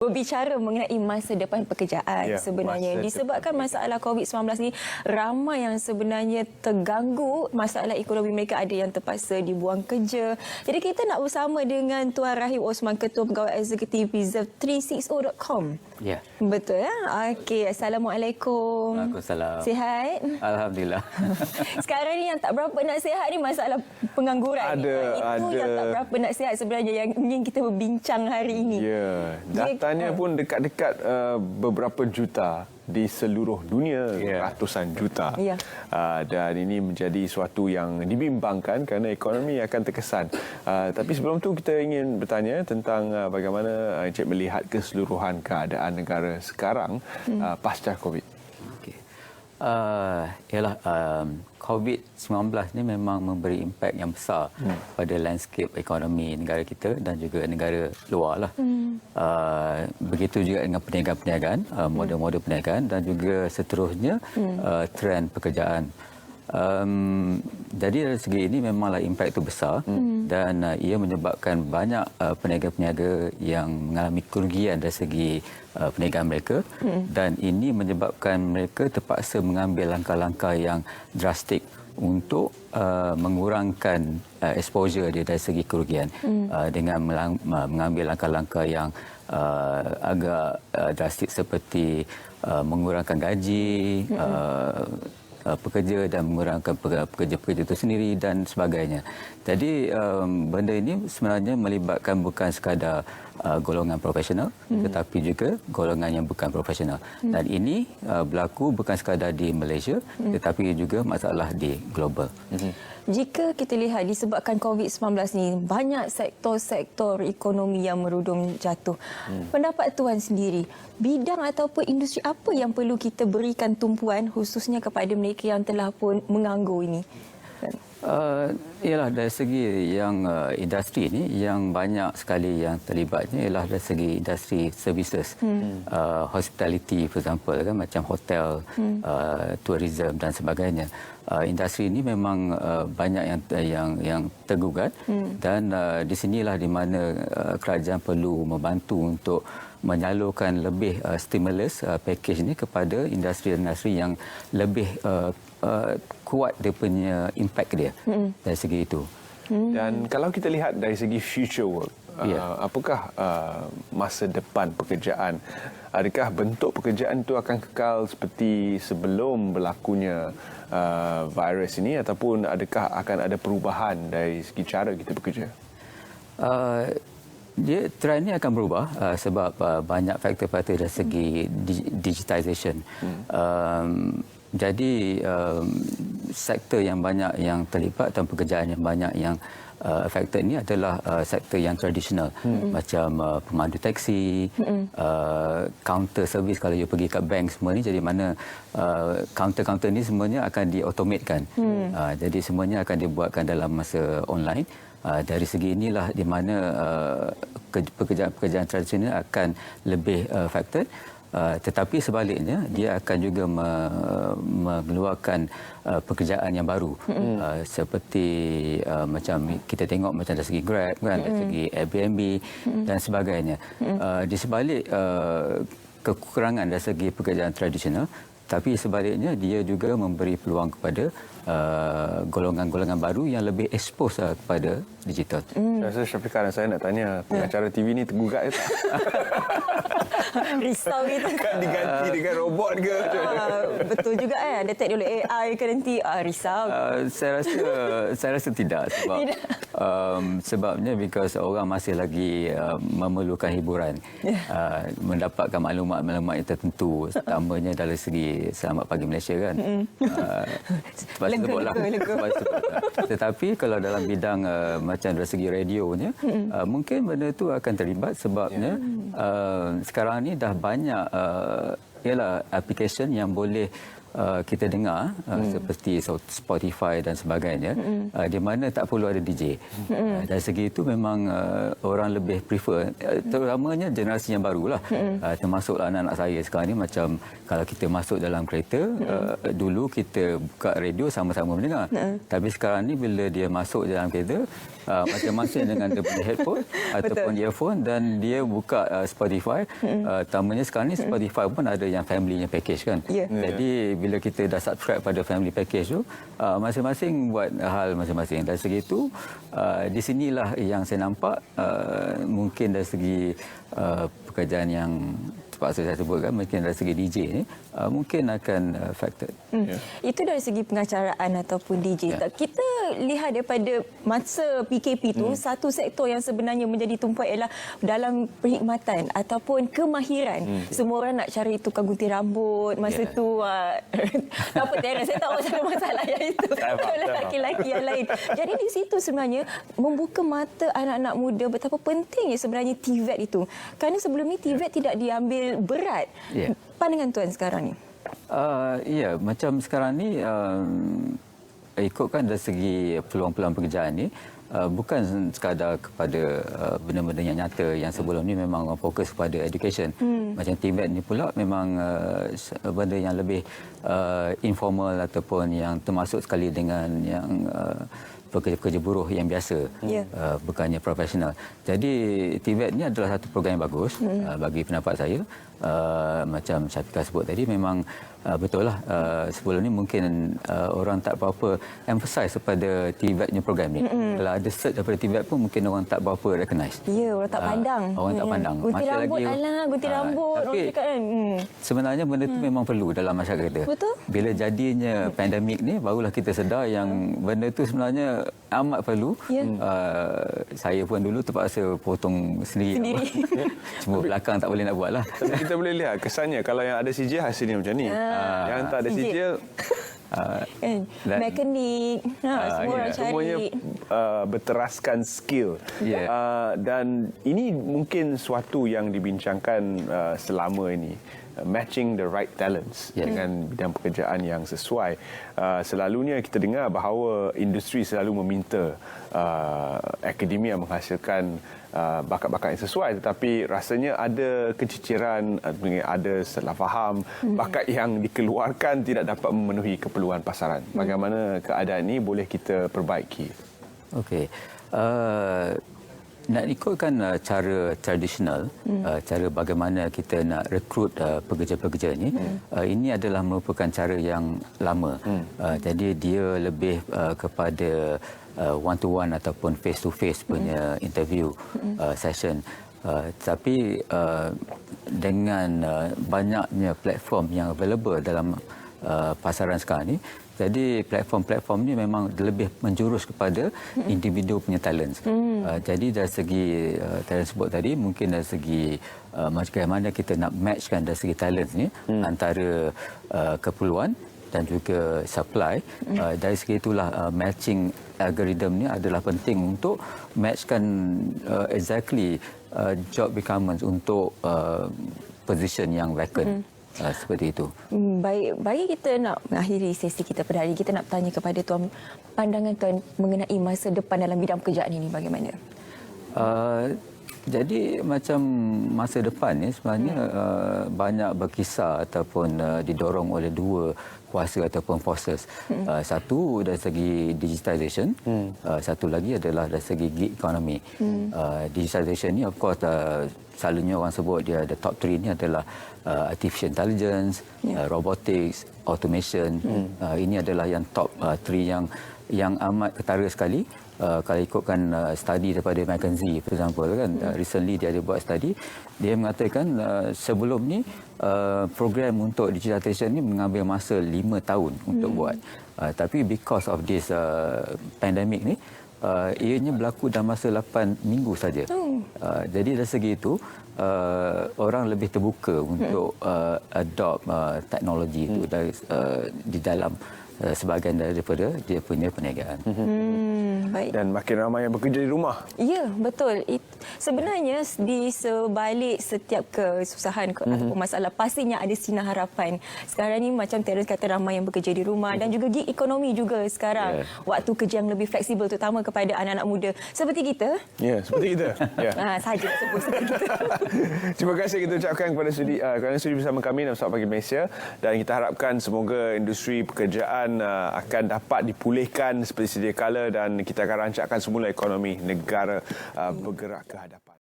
Berbicara mengenai masa depan pekerjaan sebenarnya disebabkan masalah COVID-19 ni, ramai yang sebenarnya terganggu masalah ekonomi mereka, ada yang terpaksa dibuang kerja. Jadi kita nak bersama dengan Tuan Rahim Osman, Ketua Pegawai Eksekutif Reserve360.com. Ya. Betul ya? Okey, Assalamualaikum. Waalaikumsalam. Sihat? Alhamdulillah. Sekarang ni yang tak berapa nak sihat ni masalah pengangguran. Itu yang tak berapa nak sihat sebenarnya yang ingin kita berbincang hari ini. Ya, datanya pun dekat-dekat beberapa juta di seluruh dunia, ratusan juta. Dan ini menjadi suatu yang dibimbangkan kerana ekonomi akan terkesan. Tapi sebelum tu kita ingin bertanya tentang bagaimana Encik melihat keseluruhan keadaan negara sekarang pasca COVID. Ialah COVID-19 ni memang memberi impak yang besar pada landscape ekonomi negara kita dan juga negara luar lah. Begitu juga dengan perniagaan-perniagaan, model-model perniagaan dan juga seterusnya trend pekerjaan. Jadi dari segi ini memanglah impak itu besar dan ia menyebabkan banyak peniaga-peniaga yang mengalami kerugian dari segi perniagaan mereka dan ini menyebabkan mereka terpaksa mengambil langkah-langkah yang drastik untuk mengurangkan exposure dia dari segi kerugian dengan mengambil langkah-langkah yang agak drastik seperti mengurangkan gaji pekerja dan mengurangkan pekerja-pekerja itu sendiri dan sebagainya. Jadi benda ini sebenarnya melibatkan bukan sekadar golongan profesional tetapi juga golongan yang bukan profesional. Dan ini berlaku bukan sekadar di Malaysia tetapi juga masalah di global. Jika kita lihat disebabkan COVID-19 ni, banyak sektor-sektor ekonomi yang merudum jatuh. Pendapat Tuan sendiri, bidang ataupun industri apa yang perlu kita berikan tumpuan khususnya kepada mereka yang telah pun menganggur ini? Ialah dari segi yang industri ini yang banyak sekali yang terlibatnya ialah dari segi industri services, hospitality for example kan, macam hotel, tourism dan sebagainya. Industri ini memang banyak yang tergugat dan di sinilah di mana kerajaan perlu membantu untuk menyalurkan lebih stimulus package ini kepada industri-industri yang lebih kuat dia punya impact dia dari segi itu. Dan kalau kita lihat dari segi future work, apakah masa depan pekerjaan? Adakah bentuk pekerjaan itu akan kekal seperti sebelum berlakunya virus ini ataupun adakah akan ada perubahan dari segi cara kita bekerja? Trend ini akan berubah sebab banyak faktor-faktor dari segi digitization. Jadi sektor yang banyak yang terlibat atau pekerjaan yang banyak yang affected ini adalah sektor yang tradisional macam pemandu taksi, counter service kalau you pergi kat bank semua ni, jadi mana counter-counter ni semuanya akan di-automatekan. Jadi semuanya akan dibuatkan dalam masa online. Dari segi inilah di mana pekerjaan-pekerjaan tradisional akan lebih affected. Tetapi sebaliknya dia akan juga mengeluarkan pekerjaan yang baru seperti macam kita tengok macam dari segi Grab kan, dari segi Airbnb dan sebagainya. Di sebalik kekurangan dari segi pekerjaan tradisional, tapi sebaliknya dia juga memberi peluang kepada golongan-golongan baru yang lebih expose kepada digital. Saya rasa Syafiqah dan saya nak tanya, pengacara TV ni tergugat ke tak? Risau kita. Kan diganti dengan robot ke? Betul juga ada teknologi AI ke nanti, risau. Saya rasa tidak sebabnya because orang masih lagi memerlukan hiburan, mendapatkan maklumat-maklumat yang tertentu, terutamanya dari segi Selamat Pagi Malaysia kan. Tetapi kalau dalam bidang macam dari segi radionya, mungkin benda itu akan terlibat sebabnya sekarang ni dah banyak ialah aplikasi yang boleh kita dengar seperti Spotify dan sebagainya, di mana tak perlu ada DJ. Dari segi itu memang orang lebih prefer, terutamanya generasi yang barulah, termasuklah anak-anak saya sekarang ni. Macam kalau kita masuk dalam kereta, dulu kita buka radio sama-sama mendengar, tapi sekarang ni bila dia masuk dalam kereta, masing-masing dengan dia punya headphone ataupun earphone, dan dia buka Spotify. Tamanya sekarang ni Spotify pun ada yang family-nya package kan. Jadi bila kita dah subscribe pada family package tu, masing-masing buat hal masing-masing. Dari segi itu, di sinilah yang saya nampak mungkin dari segi pekerjaan yang terpaksa saya sebutkan, mungkin dari segi DJ ni mungkin akan affected. Itu dari segi pengacaraan ataupun DJ. Kita lihat daripada masa PKP tu, satu sektor yang sebenarnya menjadi tumpuan ialah dalam perkhidmatan ataupun kemahiran. Semua orang nak cari tukang gunting rambut. Masa tu apa Terence, saya tahu macam masalah yang itu oleh lelaki-lelaki yang lain. Jadi di situ sebenarnya membuka mata anak-anak muda betapa pentingnya sebenarnya TVET itu. Kerana sebelum ni TVET tidak diambil berat. Pandangan tuan sekarang ni? Ya, macam sekarang ni ikutkan dari segi peluang-peluang pekerjaan ni, bukan sekadar kepada benda-benda yang nyata yang sebelum ni memang fokus kepada education. Macam TVET ni pula memang benda yang lebih informal ataupun yang termasuk sekali dengan yang pekerja-pekerja buruh yang biasa, bukannya profesional. Jadi TVET ni adalah satu program yang bagus bagi pendapat saya. Macam Syafiqah sebut tadi, memang betul lah, sebelum ni mungkin orang tak berapa emphasize kepada TVET-nya program ni. Kalau ada cert daripada TVET pun mungkin orang tak berapa recognize. Ya, orang tak pandang. Orang tak pandang. Gunting rambut, gunting rambut. Tapi orang cakap kan. Sebenarnya benda tu memang perlu dalam masyarakat kita. Betul. Bila jadinya pandemik ni, barulah kita sedar yang benda tu sebenarnya amat perlu. Saya pun dulu terpaksa potong sendiri. Cuma belakang tak boleh nak buat lah. Tapi kita boleh lihat kesannya kalau yang ada sijil hasilnya macam ni. Yang tak ada sijil mekanik, semua orang cari. Semuanya berteraskan skill. Dan ini mungkin suatu yang dibincangkan selama ini. Matching the right talents dengan bidang pekerjaan yang sesuai. Selalunya kita dengar bahawa industri selalu meminta akademia menghasilkan bakat-bakat yang sesuai, tetapi rasanya ada keciciran, ada salah faham, bakat yang dikeluarkan tidak dapat memenuhi keperluan pasaran. Bagaimana keadaan ini boleh kita perbaiki? Okey. Nak ikutkan cara tradisional, cara bagaimana kita nak rekrut pekerja-pekerja ni, ini adalah merupakan cara yang lama. Jadi dia lebih kepada one-to-one ataupun face-to-face punya interview session. Tapi dengan banyaknya platform yang available dalam pasaran sekarang ni, jadi platform-platform ni memang lebih menjurus kepada individu punya talent. Jadi dari segi talent sebut tadi, mungkin dari segi bagaimana kita nak matchkan dari segi talent ni antara keperluan dan juga supply. Dari segi itulah matching algorithm ni adalah penting untuk matchkan exactly job requirements untuk position yang vacant. Seperti itu. Baik, bagi kita nak mengakhiri sesi kita pada hari ini, kita nak bertanya kepada tuan, pandangan tuan mengenai masa depan dalam bidang pekerjaan ini bagaimana? Jadi macam masa depan ni sebenarnya banyak berkisar ataupun didorong oleh dua kuasa ataupun forces. Satu dari segi digitalization, satu lagi adalah dari segi gig economy. Digitalization ni of course selalunya orang sebut dia ada top 3 ni adalah artificial intelligence, robotics, automation. Ini adalah yang top 3 yang amat ketara sekali. Kalau ikutkan study daripada McKinsey for example kan, recently dia ada buat study, dia mengatakan sebelum ni program untuk digitalization ni mengambil masa 5 tahun untuk buat. Tapi because of this pandemic ni, ianya berlaku dalam masa 8 minggu saja. Jadi dari segi itu orang lebih terbuka untuk adopt teknologi itu di dalam sebahagian daripada dia punya perniagaan. Baik. Dan makin ramai yang bekerja di rumah. Ya, betul. Sebenarnya di sebalik setiap kesusahan ataupun masalah, pastinya ada sinar harapan. Sekarang ni macam Terence kata, ramai yang bekerja di rumah dan juga gig ekonomi juga sekarang. Waktu kerja yang lebih fleksibel terutama kepada anak-anak muda. Seperti kita. Ya, seperti kita. Sahaja nak sebut seperti kita. Terima kasih kita ucapkan kepada kerana sudi bersama kami dalam Sapa Pagi Malaysia, dan kita harapkan semoga industri pekerjaan akan dapat dipulihkan seperti sedia kala, dan kita kita akan rancakkan semula ekonomi negara bergerak ke hadapan.